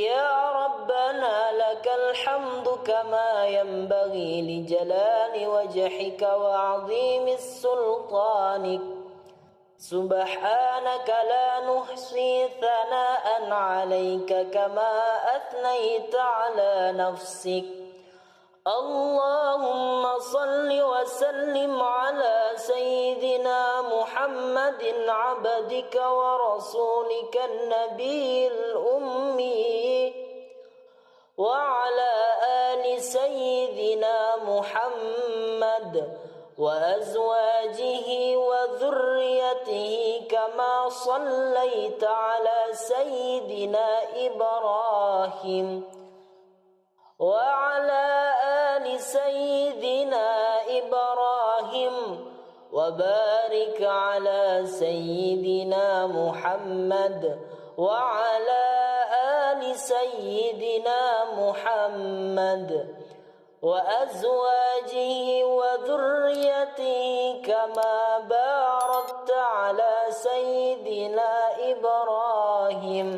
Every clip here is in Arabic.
يا ربنا لك الحمد كما ينبغي لجلال وجهك وعظيم سلطانك. سبحانك لا نحصي ثناء عليك كما أثنيت على نفسك. اللهم صل وسلم على سيدنا محمد عبدك ورسولك النبي الأمي، وعلى آل سيدنا محمد وأزواجه وذريته كما صليت على سيدنا إبراهيم وعلى آل سيدنا إبراهيم، وبارك على سيدنا محمد وعلى آل سيدنا محمد وأزواجه وذريته كما باركت على سيدنا إبراهيم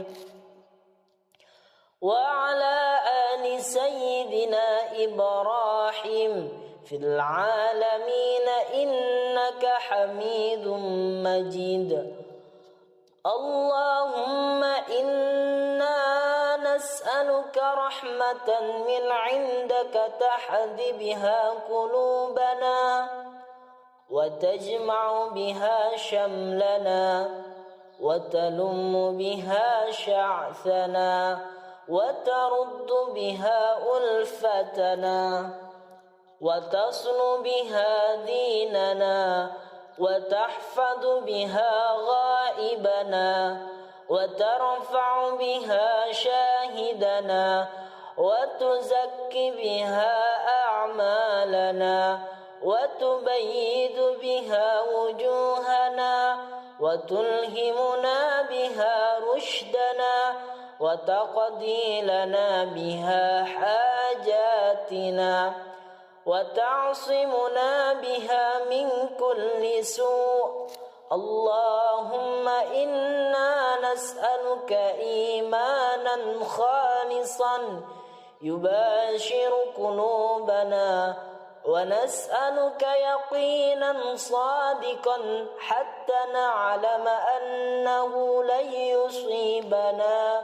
وعلى آل سيدنا إبراهيم في العالمين إنك حميد مجيد. اللهم إنا نسألك رحمة من عندك تهدي بها قلوبنا وتجمع بها شملنا وتلم بها شعثنا وترد بها ألفتنا وتصل بها ديننا وتحفظ بها غائبنا وترفع بها شاهدنا وتزكي بها أعمالنا وتبيد بها وجوهنا وتلهمنا بها رشدنا وتقضي لنا بها حاجاتنا وتعصمنا بها من كل سوء. اللهم إنا نسألك إيمانا خالصا يباشر قلوبنا، ونسألك يقينا صادقا حتى نعلم أنه لن يصيبنا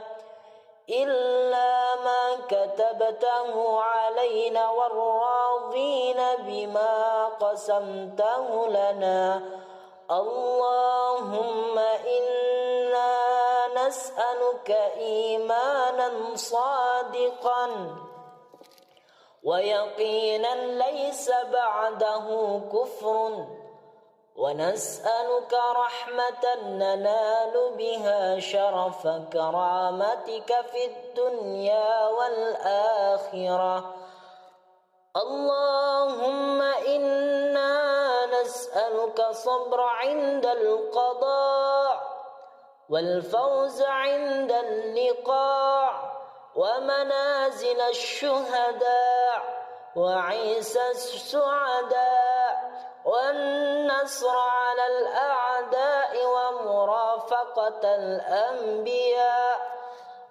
إلا ما كتبته علينا والراضين بما قسمته لنا. اللهم إنا نسألك إيمانا صادقا ويقينا ليس بعده كفر، ونسألك رحمة ننال بها شرف كرامتك في الدنيا والآخرة. اللهم إنا نسألك صبر عند القضاء والفوز عند اللقاء ومنازل الشهداء وعيسى السعداء والنصر على الأعداء ومرافقة الأنبياء.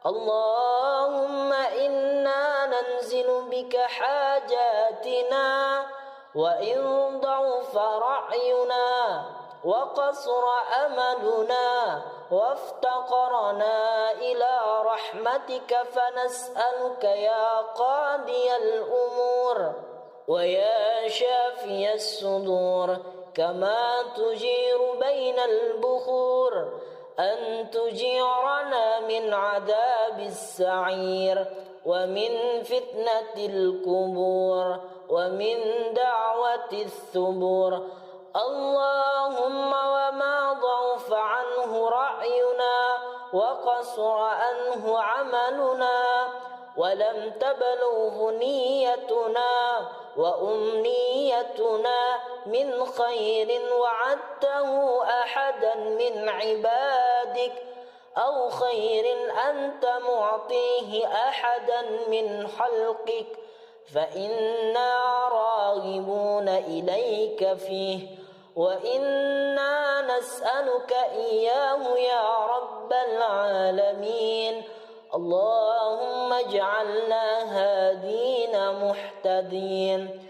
اللهم إنا ننزل بك حاجاتنا وإن ضعف رأينا وقصر أملنا وافتقرنا إلى رحمتك، فنسألك يا قاضي الأمور ويا شافي الصدور كما تجير بين البخور أن تجيرنا من عذاب السعير ومن فتنة القبور ومن دعوة الثبور. اللهم وما ضعف عنه رأينا وقصر عنه عملنا ولم تبلغه نيتنا وأمنيتنا من خير وعدته أحدا من عبادك أو خير أنت معطيه أحدا من خلقك، فإنا راغبون إليك فيه وإنا نسألك إياه يا رب العالمين. اللهم اجعلنا هادين مهتدين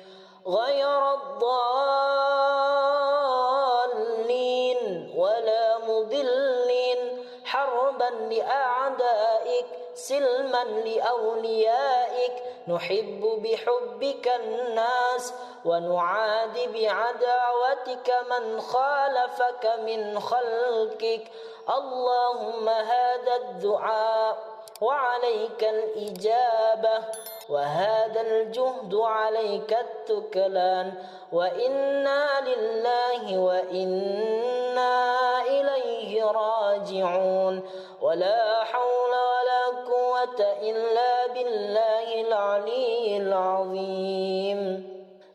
غير الضالين ولا مضلين حربا لأعدائك سلما لأوليائك نحب بحبك الناس ونعادي بعداوتك من خالفك من خلقك اللهم هذا الدعاء وعليك الإجابة وهذا الجهد عليك التكلان وإنا لله وإنا إليه راجعون ولا حول ولا قوة إلا بالله العلي العظيم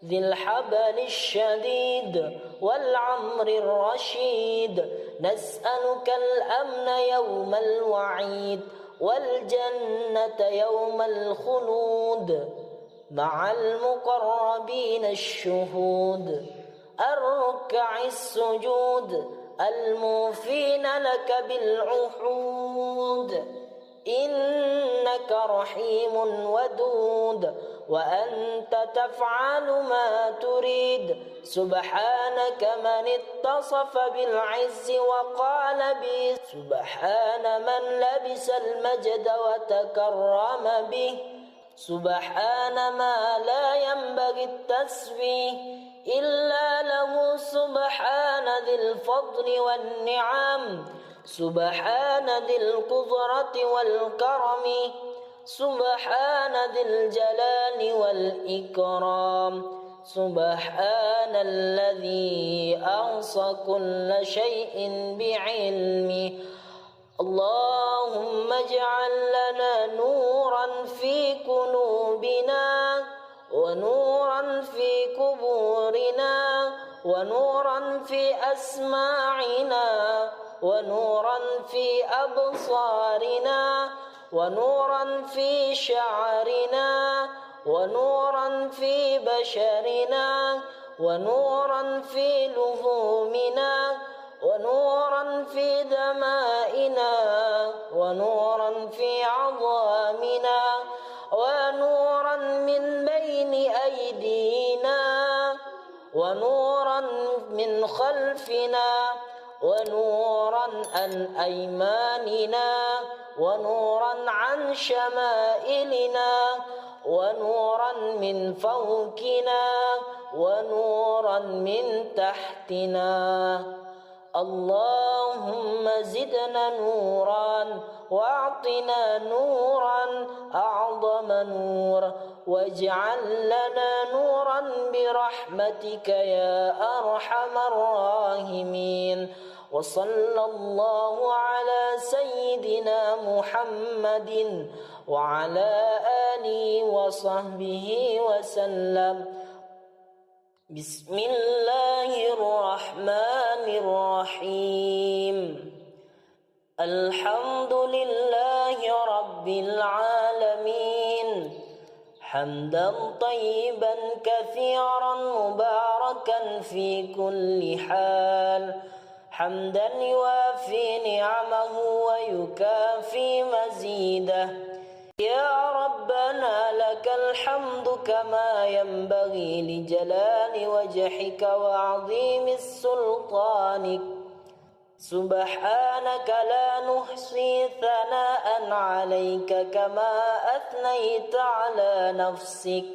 ذي الحبل الشديد والعمر الرشيد نسألك الأمن يوم الوعيد والجنة يوم الخلود مع المقربين الشهود الركع السجود الموفين لك بالعهود إنك رحيم ودود وأنت تفعل ما تريد سبحانك من اتصف بالعز وقال به سبحان من لبس المجد وتكرم به سبحان ما لا ينبغي التسبيح إلا له سبحان ذي الفضل والنعم سبحان ذي القدرة والكرم سبحان ذي الجلال والإكرام سبحان الذي أحصى كل شيء بعلمه اللهم اجعل لنا نورا في قلوبنا ونورا في قبورنا ونورا في أسماعنا ونورا في أبصارنا ونورا في شعرنا ونورا في بشرنا ونورا في لحومنا ونورا في دمائنا ونورا في عظامنا ونورا من بين أيدينا ونورا من خلفنا ونورا عن أيماننا ونورا عن شمائلنا ونورا من فوقنا ونورا من تحتنا اللهم زدنا نورا واعطنا نورا أعظم نور واجعل لنا نورا برحمتك يا أرحم الراحمين وصلى الله على سيدنا محمد وعلى آله وصحبه وسلم بسم الله الرحمن الرحيم الحمد لله رب العالمين حمدا طيبا كثيرا مباركا في كل حال حمدا يوافي نعمه ويكافي مزيده يا ربنا لك الحمد كما ينبغي لجلال وجهك وعظيم سلطانك سبحانك لا نحصي ثناء عليك كما أثنيت على نفسك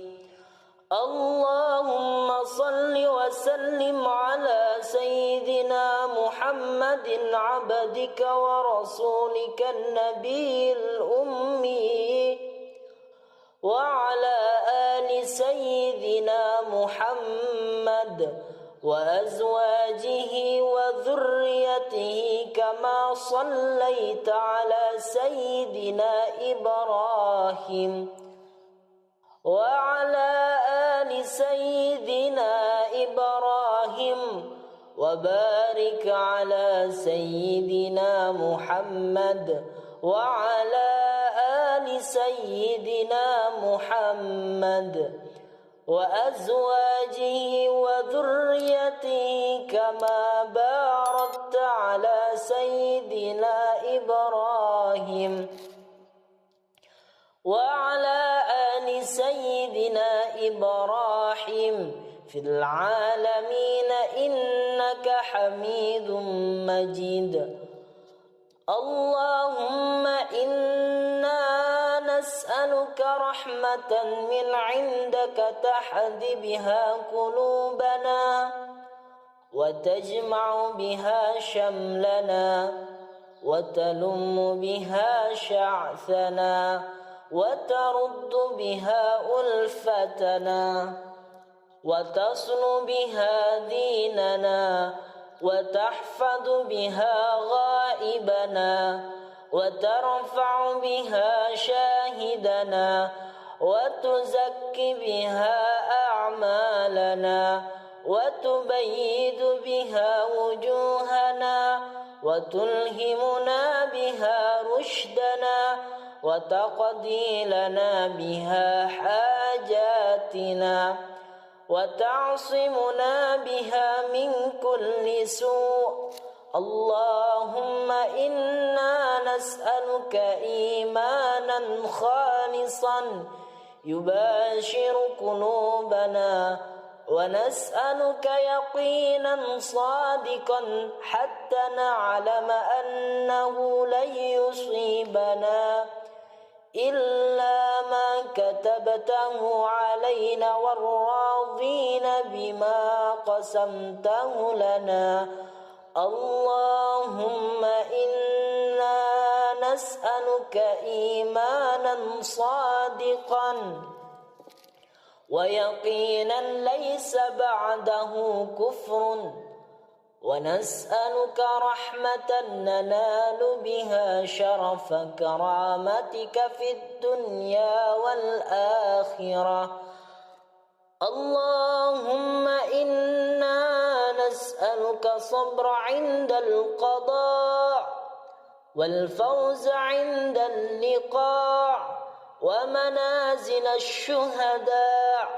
اللهم صل وسلم على سيدنا محمد عبدك ورسولك النبي الأمي وعلى آل سيدنا محمد وأزواجه وذريته كما صليت على سيدنا إبراهيم وعلى آل سيدنا إبراهيم وبارك على سيدنا محمد وعلى آل سيدنا محمد وأزواجه وذريته كما باركت على سيدنا إبراهيم وعلى آل سيدنا إبراهيم في العالمين إنك حميد مجيد. اللهم إنا نسألك رحمة من عندك تهدي بها قلوبنا وتجمع بها شملنا وتلم بها شعثنا وترد بها ألفتنا وتصل بها ديننا وتحفظ بها غائبنا وترفع بها شاهدنا وتزكي بها أعمالنا وتبيد بها وجوهنا وتلهمنا بها رشدنا وتقضي لنا بها حاجاتنا وتعصمنا بها من كل سوء. اللهم إنا نسألك إيمانا خالصا يباشر قلوبنا ونسألك يقينا صادقا حتى نعلم أنه لن يصيبنا إلا ما كتبته علينا والراضين بما قسمته لنا. اللهم إنا نسألك إيمانا صادقا ويقينا ليس بعده كفر ونسألك رحمة ننال بها شرف كرامتك في الدنيا والآخرة. اللهم إنا نسألك صبر عند القضاء والفوز عند اللقاء ومنازل الشهداء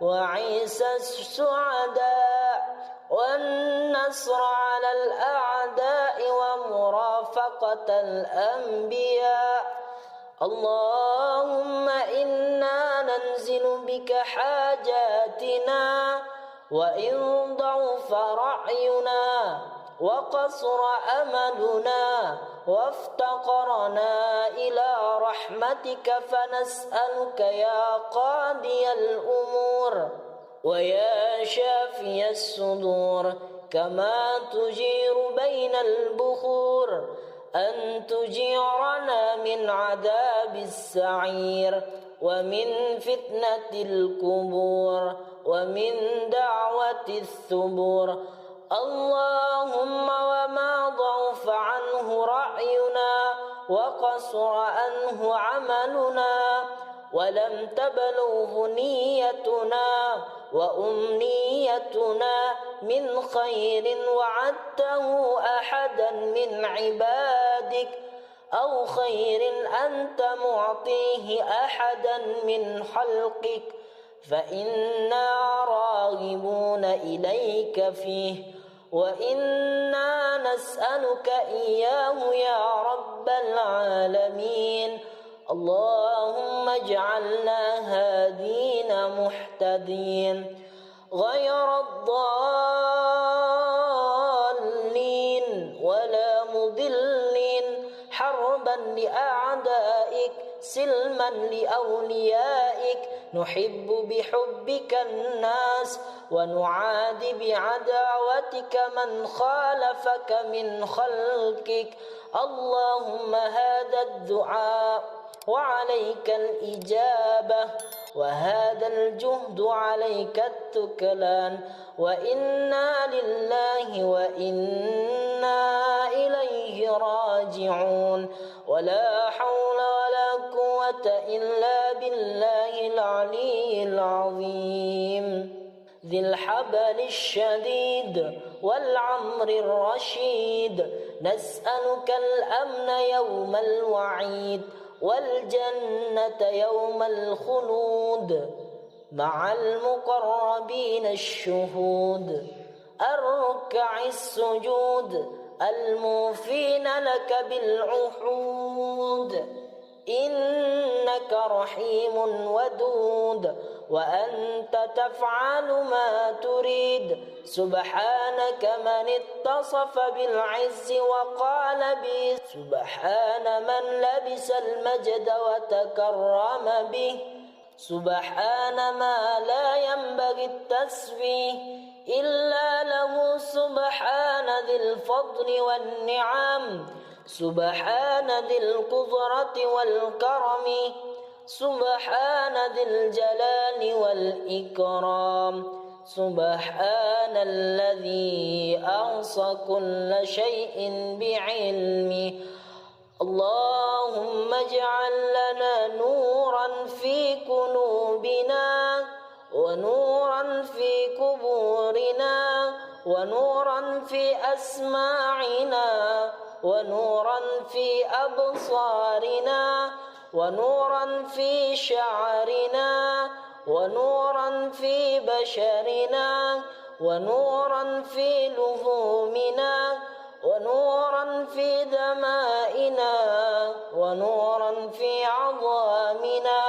وعيسى السعداء والنصر على الأعداء ومرافقة الأنبياء. اللهم إنا ننزل بك حاجاتنا وإن ضعف رأينا وقصر أملنا وافتقرنا إلى رحمتك فنسألك يا قاضي الأمور ويا شافي الصدور كما تجير بين البخور أن تجيرنا من عذاب السعير ومن فتنة القبور ومن دعوة الثبور. اللهم وما ضعف عنه رأينا وقصر عنه عملنا ولم تبلغه نيتنا وأمنيتنا من خير وعدته أحدا من عبادك أو خير أنت معطيه أحدا من خلقك فإنا راغبون إليك فيه وإنا نسألك إياه يا رب العالمين. اللهم اجعلنا هادين محتدين غير الضالين ولا مضلين حربا لأعدائك سلما لأوليائك. نحب بحبك الناس ونعادي بعداوتك من خالفك من خلقك. اللهم هذا الدعاء وعليك الإجابة وهذا الجهد عليك التكلان وإنا لله وإنا إليه راجعون. ولا حول ولا قوة إلا بالله العلي العظيم ذي الحبل الشديد والعمر الرشيد. نسألك الأمن يوم الوعيد والجنة يوم الخلود مع المقربين الشهود الركع السجود الموفين لك بالعهود. إنك رحيم ودود وأنت تفعل ما تريد سبحانك من اتصف بالعز وقال به سبحان من لبس المجد وتكرم به سبحان ما لا ينبغي التسبيح إلا له سبحان ذي الفضل والنعم سبحان ذي القدرة والكرم سبحان ذي الجلال والإكرام سبحان الذي أحصى كل شيء بعلمه اللهم اجعل لنا نورا في قلوبنا ونورا في قبورنا ونورا في أسماعنا ونورا في أبصارنا ونورا في شعرنا ونورا في بشرنا ونورا في لحومنا ونورا في دمائنا ونورا في عظامنا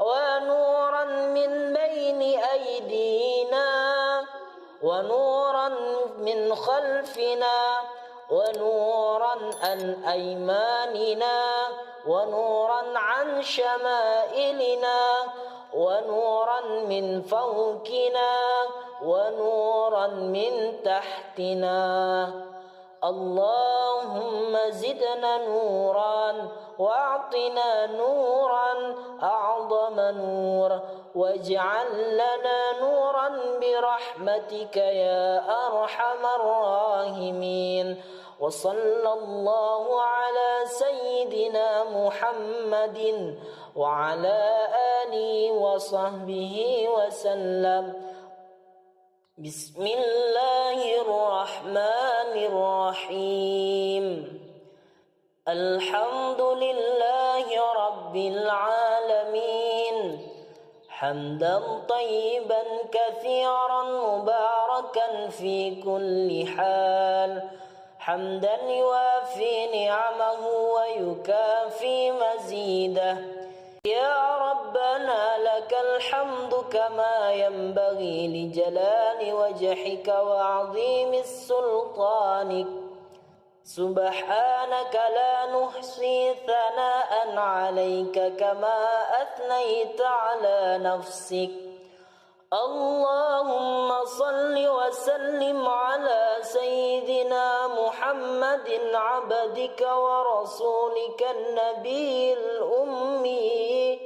ونورا من بين أيدينا ونورا من خلفنا ونورا عن أيماننا ونورا عن شمائلنا ونورا من فوقنا ونورا من تحتنا اللهم زدنا نورا واعطنا نورا أعظم نور واجعل لنا نورا برحمتك يا أرحم الراحمين وصلى الله على سيدنا محمد وعلى آله وصحبه وسلم بسم الله الرحمن الرحيم الحمد لله رب العالمين حمدا طيبا كثيرا مباركا في كل حال حمدا يوافي نعمه ويكافي مزيده يا ربنا لك الحمد كما ينبغي لجلال وجهك وعظيم سلطانك سبحانك لا نحصي ثناء عليك كما أثنيت على نفسك اللهم صل وسلم على سيدنا محمد عبدك ورسولك النبي الأمي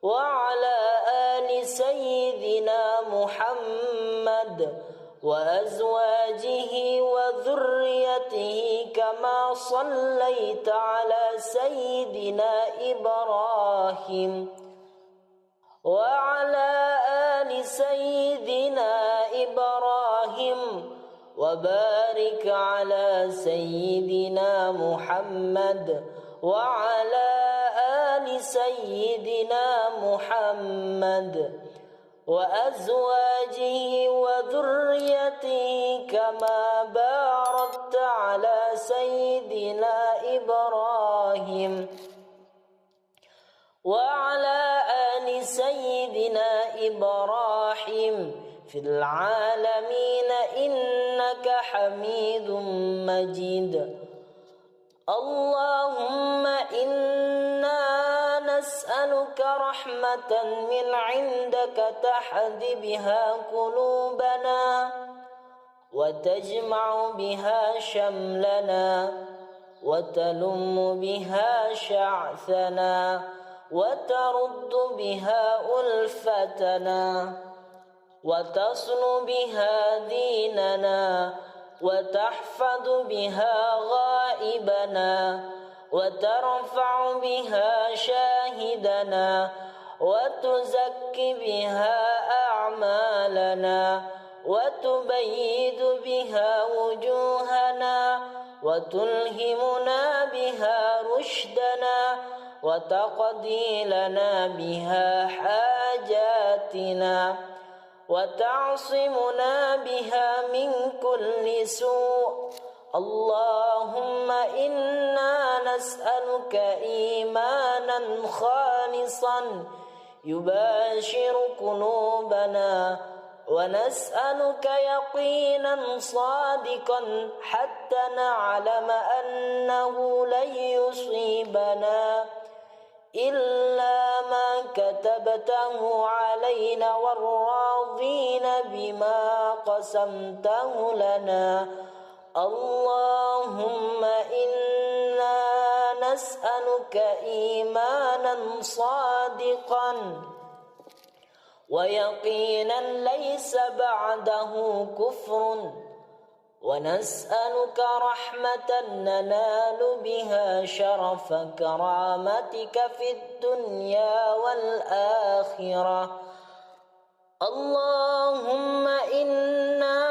وعلى آل سيدنا محمد وأزواجه وذريته كما صليت على سيدنا إبراهيم وعلى آل سيدنا إبراهيم وبارك على سيدنا محمد وعلى آل سيدنا محمد وأزواجه وذريته كما باركت على سيدنا إبراهيم وعلى آل سيدنا إبراهيم في العالمين إنك حميد مجيد اللهم إنا نسألك رحمة من عندك تهدي بها قلوبنا وتجمع بها شملنا وتلم بها شعثنا وترد بها ألفتنا وتصل بها ديننا وتحفظ بها غائبنا وترفع بها شاهدنا وتزكي بها أعمالنا وتبيد بها وجوهنا وتلهمنا بها رشدنا وتقضي لنا بها حاجاتنا وتعصمنا بها من كل سوء اللهم إنا نسألك إيمانا خالصا يباشر قلوبنا، ونسألك يقينا صادقا حتى نعلم أنه لن يصيبنا إلا ما كتبته علينا والراضين بما قسمته لنا. اللهم إنا نسألك إيمانا صادقا ويقينا ليس بعده كفر، ونسألك رحمة ننال بها شرف كرامتك في الدنيا والآخرة. اللهم إنا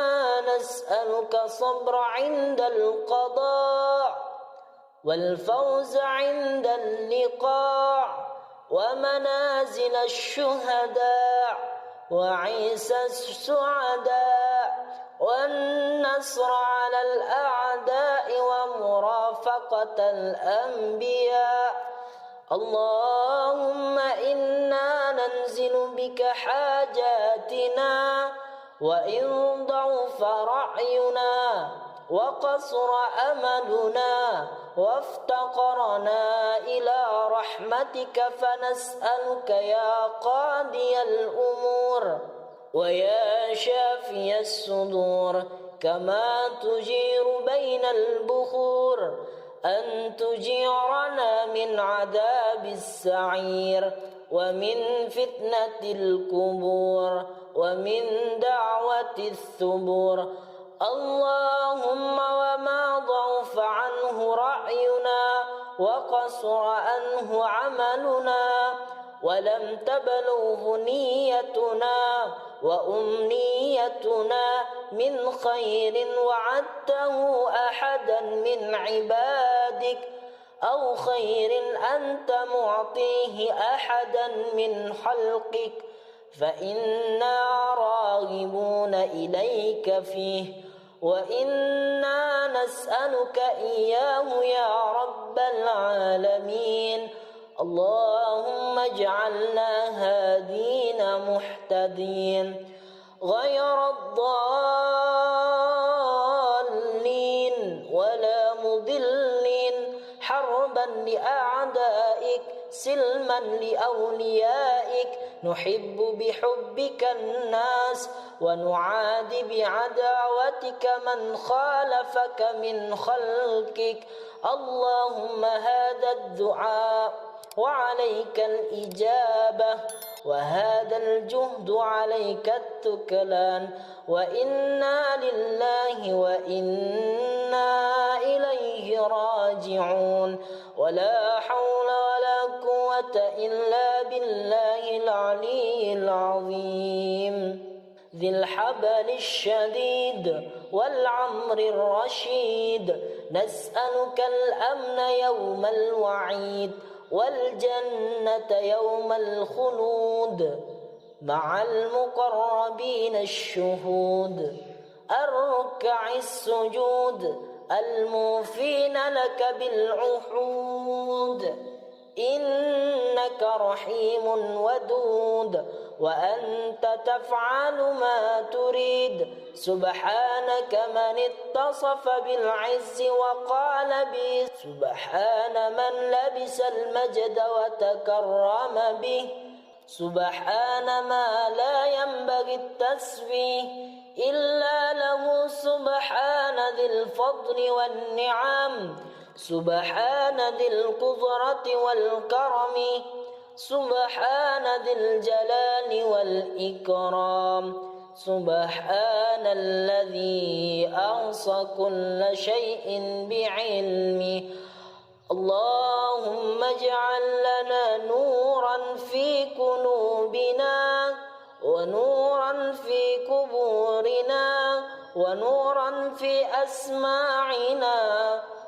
نسألك صبر عند القضاء، والفوز عند اللقاء، ومنازل الشهداء، وعيسى السعداء، والنصر على الأعداء، ومرافقة الأنبياء. اللهم إنا ننزل بك حاجاتنا، وإن ضعف رأينا وقصر أملنا وافتقرنا إلى رحمتك، فنسألك يا قاضي الأمور ويا شافي الصدور، كما تجير بين البخور، أن تجيرنا من عذاب السعير، ومن فتنة القبور، ومن دعوة الثبور. اللهم وما ضعف عنه رأينا وقصر عنه عملنا ولم تبلغه نيتنا وأمنيتنا من خير وعدته أحدا من عبادك، أو خير أنت معطيه أحدا من خلقك، فإنا راغبون إليك فيه، وإنا نسألك إياه يا رب العالمين. اللهم اجعلنا هادين مهتدين غير الضالين ولا مضلين، حربا لأعدائك سلما لأوليائك، نحب بحبك الناس ونعادي بعداوتك من خالفك من خلقك. اللهم هذا الدعاء وعليك الإجابة، وهذا الجهد عليك التكلان، وإنا لله وإنا إليه راجعون، ولا حول ولا قوة إلا بالله العلي العظيم ذي الحبل الشديد والعمر الرشيد. نسألك الأمن يوم الوعيد، والجنة يوم الخلود مع المقربين الشهود، الركع السجود الموفين لك بالعهود. إنك رحيم ودود، وأنت تفعل ما تريد. سبحانك من اتصف بالعز وقال به، سبحان من لبس المجد وتكرم به، سبحان ما لا ينبغي التسبيح إلا له، سبحان ذي الفضل والنعم، سبحان ذي القدرة والكرم، سبحان ذي الجلال والإكرام، سبحان الذي أحصى كل شيء بعلمه. اللهم اجعل لنا نورا في قلوبنا، ونورا في قبورنا، ونورا في أسماعنا،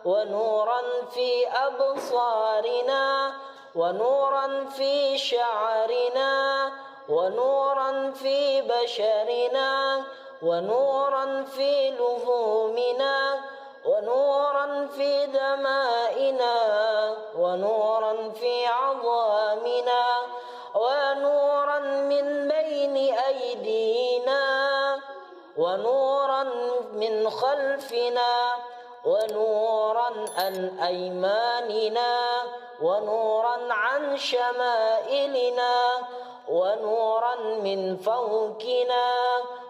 ونورا في أبصارنا، ونورا في شعرنا، ونورا في بشرنا، ونورا في لحومنا، ونورا في دمائنا ونورا في عظامنا ونورا من بين أيدينا ونورا من خلفنا ونورا عن أيماننا ونورا عن شمائلنا ونورا من فوقنا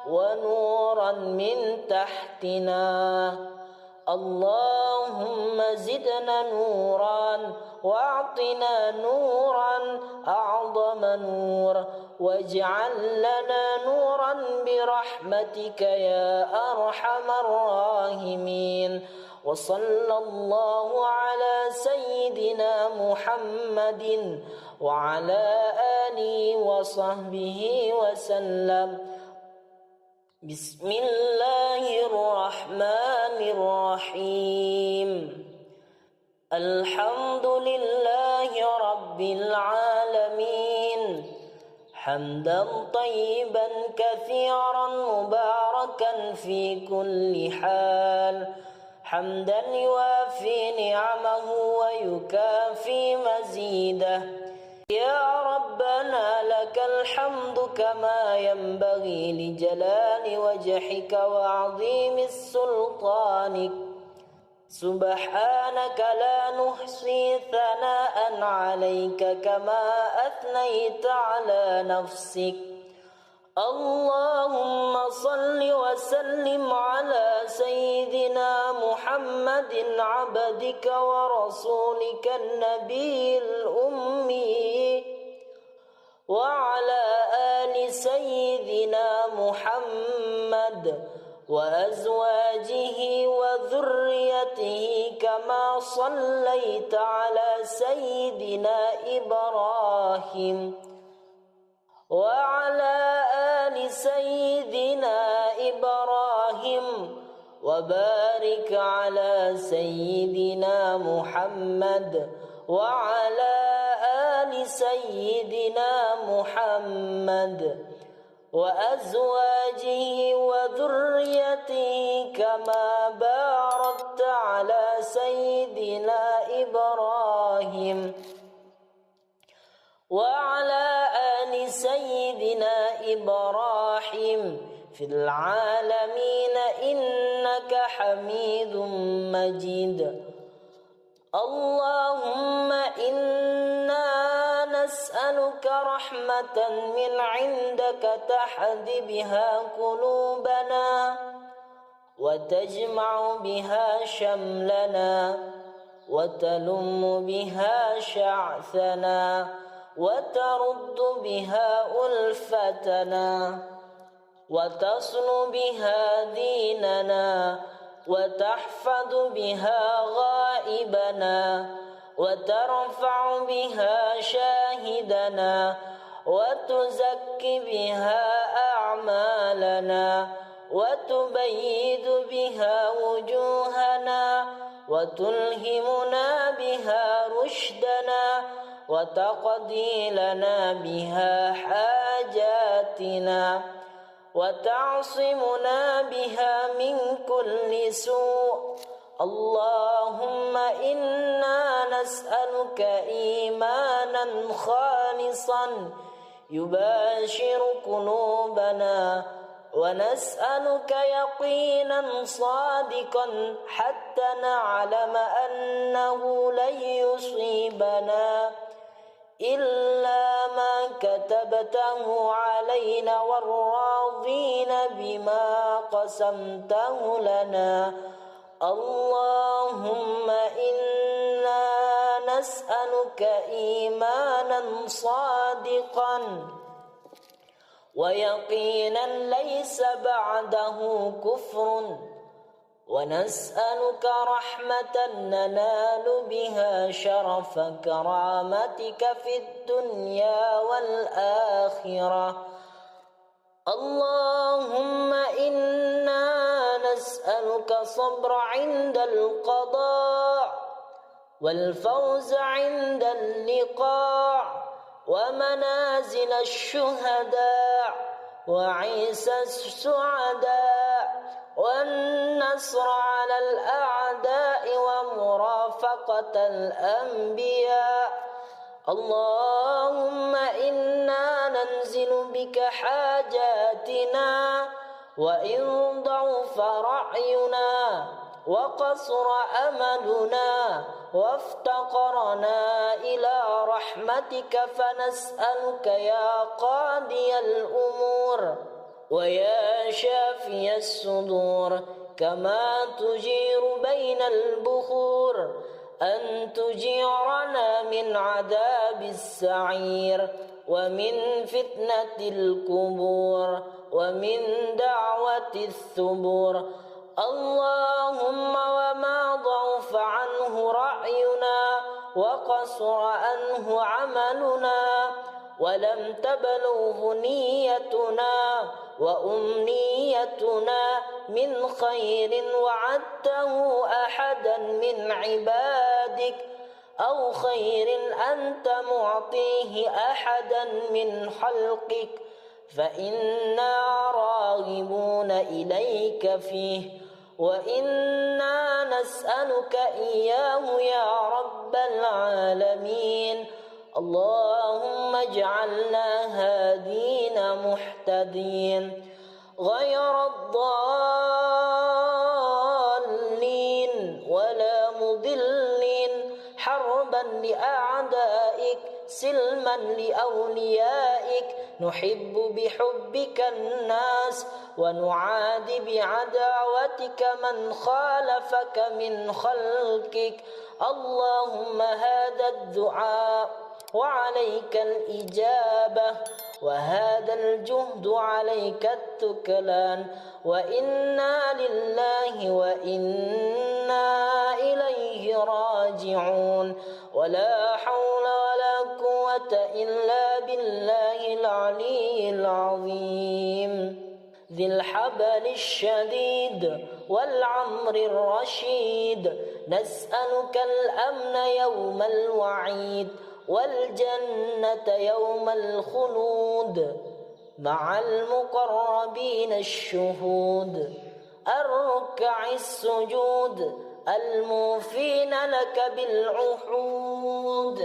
ونورا من تحتنا اللهم زدنا نورا واعطنا نورا أعظم نور واجعل لنا نورا برحمتك يا أرحم الراحمين وصلى الله على سيدنا محمد وعلى آله وصحبه وسلم بسم الله الرحمن الرحيم الحمد لله رب العالمين حمدا طيبا كثيرا مباركا في كل حال حمدا يوافي نعمه ويكافي مزيده يا ربنا لك الحمد كما ينبغي لجلال وجهك وعظيم سلطانك سبحانك لا نحصي ثناء عليك كما أثنيت على نفسك اللهم صل وسلم على سيدنا محمد عبدك ورسولك النبي الأمي وعلى آل سيدنا محمد وأزواجه وذريته كما صليت على سيدنا إبراهيم وعلى آل سيدنا إبراهيم وبارك على سيدنا محمد وعلى آل سيدنا محمد وأزواجه وذريته كما باركت على سيدنا إبراهيم وعلى آل سيدنا إبراهيم في العالمين إنك حميد مجيد اللهم إنا نسألك رحمة من عندك تهدي بها قلوبنا وتجمع بها شملنا وتلم بها شعثنا وترد بها ألفتنا وتصل بها ديننا وتحفظ بها غائبنا وترفع بها شاهدنا وتزكي بها أعمالنا وتبيد بها وجوهنا وتلهمنا بها رشدنا وتقضي لنا بها حاجاتنا وتعصمنا بها من كل سوء اللهم إنا نسألك إيمانا خالصا يباشر قلوبنا ونسألك يقينا صادقا حتى نعلم أنه لن يصيبنا إلا ما كتبته علينا والراضين بما قسمته لنا اللهم إنا نسألك إيمانا صادقا ويقينا ليس بعده كفر ونسألك رحمة ننال بها شرف كرامتك في الدنيا والآخرة اللهم إنا نسألك صبر عند القضاء والفوز عند اللقاء ومنازل الشهداء وعيسى السعداء والنصر على الأعداء ومرافقة الأنبياء. اللهم إنا ننزل بك حاجاتنا وإن ضعف رأينا وقصر أملنا وافتقرنا إلى رحمتك فنسألك يا قاضي الأمور ويا شافي الصدور كما تجير بين البخور أن تجيرنا من عذاب السعير ومن فتنة القبور ومن دعوة الثبور. اللهم وما ضعف عنه رأينا وقصر عنه عملنا ولم تبلغ نيتنا وأمنيتنا من خير وعدته أحدا من عبادك أو خير أنت معطيه أحدا من خلقك فإنا راغبون إليك فيه وإنا نسألك إياه يا رب العالمين. اللهم اجعلنا هادين مهتدين غير الضالين ولا مضلين حربا لأعدائك سلما لأوليائك نحب بحبك الناس ونعادي بعداوتك من خالفك من خلقك. اللهم هذا الدعاء وعليك الإجابة وهذا الجهد عليك التكلان وإنا لله وإنا إليه راجعون ولا حول ولا قوة إلا بالله العلي العظيم ذي الحبل الشديد والعمر الرشيد. نسألك الأمن يوم الوعيد والجنة يوم الخلود مع المقربين الشهود الركع السجود الموفين لك بالعهود.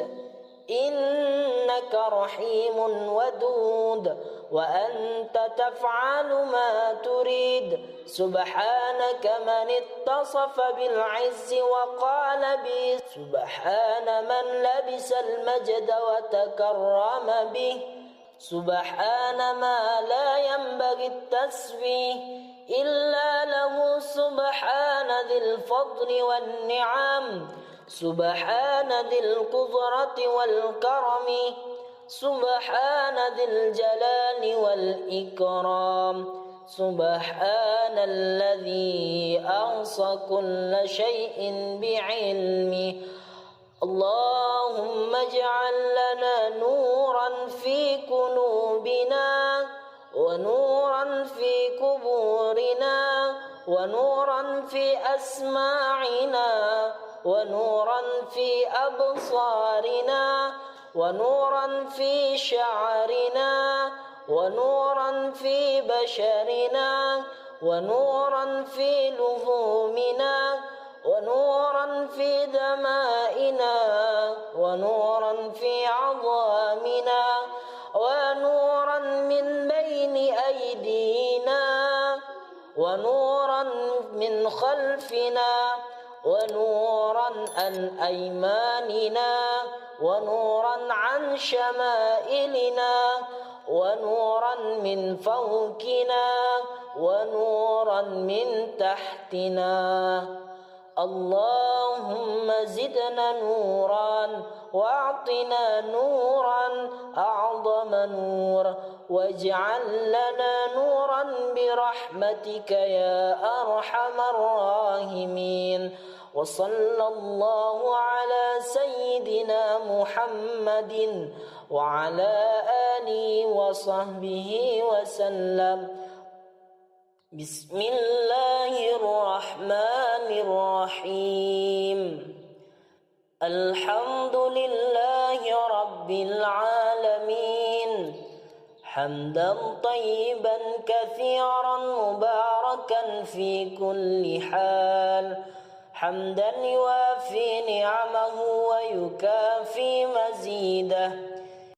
إنك رحيم ودود وأنت تفعل ما تريد. سبحانك من اتصف بالعز وقال به سبحان من لبس المجد وتكرم به. سبحان ما لا ينبغي التسبيح إلا له. سبحان ذي الفضل والنعم سبحان ذي القدرة والكرم سبحان ذي الجلال والإكرام. سبحان الذي أحصى كل شيء بعلمه. اللهم اجعل لنا نورا في قلوبنا ونورا في قبورنا ونورا في أسماعنا ونورا في أبصارنا ونورا في شعرنا ونورا في بشرنا ونورا في لحومنا ونورا في دمائنا ونورا في عظامنا ونورا من بين أيدينا ونورا من خلفنا ونورا عن أيماننا ونورا عن شمائلنا ونورا من فوقنا ونورا من تحتنا. اللهم زدنا نورا واعطنا نورا أعظم نور واجعل لنا نورا برحمتك يا أرحم الراحمين. وصلى الله على سيدنا محمد وعلى آله وصحبه وسلم. بسم الله الرحمن الرحيم. الحمد لله رب العالمين حمدا طيبا كثيرا مباركا في كل حال حمدا يوافي نعمه ويكافي مزيده